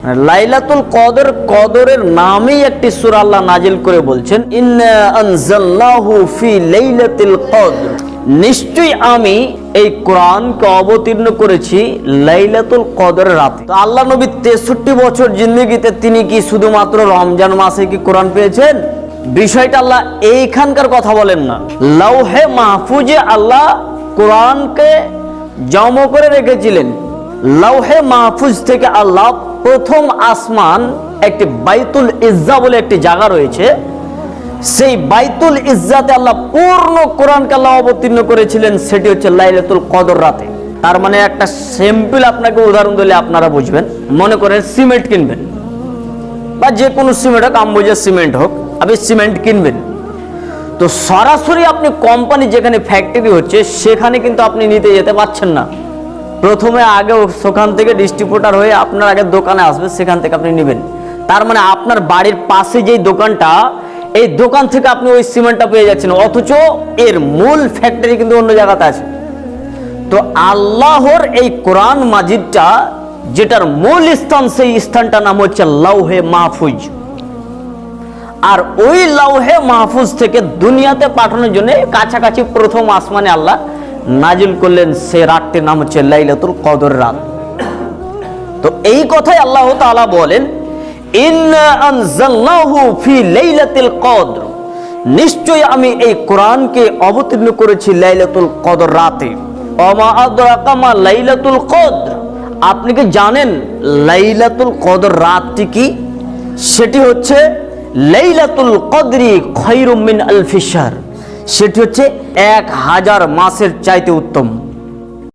লাইলাতুল কদর, কদরের নামেই একটি সূরা আল্লাহ নাজিল করে বলছেন, ইন্না আনজালনাহু ফি লাইলাতিল কদর, নিশ্চয়ই আমি এই কোরআনকে অবতীর্ণ করেছি লাইলাতুল কদরের রাতে। তো আল্লাহ নবী 63 বছর জিন্দেগিতে তিনি কি শুধুমাত্র রমজান মাসে কি কোরআন পেয়েছেন? বিষয়টা আল্লাহ এইখানকার কথা বলেন না। লাউহে মাহফুজে আল্লাহ কোরআনকে জমা করে রেখেছিলেন। লাউহে মাহফুজ থেকে আল্লাহ প্রথম আসমান, একটি বাইতুল ইজ্জা বলে একটি জায়গা রয়েছে, সেই বাইতুল ইজ্জাতে আল্লাহ পূর্ণ কোরআনকে আল্লাহ অবতীর্ণ করেছিলেন, সেটি হচ্ছে লাইলাতুল কদর রাতে। তার মানে একটা সিম্পল আপনাকে উদাহরণ দিলে আপনারা বুঝবেন। মনে করেন সিমেন্ট কিনবেন, বা যে কোনো সিমেন্ট হোক, আম্বুজা সিমেন্ট হোক, আপনি সিমেন্ট কিনবেন, তো সরাসরি আপনি কোম্পানি যেখানে ফ্যাক্টরি হচ্ছে সেখানে কিন্তু আপনি নিতে যেতে পারছেন না। প্রথমে আগে সেখান থেকে ডিস্ট্রিবিউটার হয়ে আপনার আগে দোকানে আসবে, সেখান থেকে আপনি নেবেন। তার মানে আপনার বাড়ির পাশে যেই দোকানটা, এই দোকান থেকে আপনি ওই সিমেন্টটা পেয়ে যাচ্ছেন, অথচ এর মূল ফ্যাক্টরি কিন্তু অন্য জায়গাতে আছে। তো আল্লাহর এই কোরআন মাজিদটা যেটার মূল স্থান, সেই স্থানটার নাম হচ্ছে লাউহে মাহফুজ। আর ওই লাউহে মাহফুজ থেকে দুনিয়াতে পাঠানোর জন্য কাছাকাছি প্রথম আসমানে আল্লাহ নাজিল করলেন, সে রাতটির নাম হচ্ছে লাইলাতুল কদর রাত। তো এই কথাই আল্লাহ তাআলা বলেন, ইন্না আনজালনাহু ফি লাইলাতিল কদর, নিশ্চয়ই আমি এই কোরআনকে অবতীর্ণ করেছি লাইলাতুল কদর রাতে। ওমা আদরাকা মা লাইলাতুল কদর, আপনি কি জানেন লাইলাতুল কদর রাতটি কি? সেটি হচ্ছে লাইলাতুল কদরি খায়রুম মিন আলফি শাহর, সেটি হচ্ছে 1000 মাসের চাইতে উত্তম।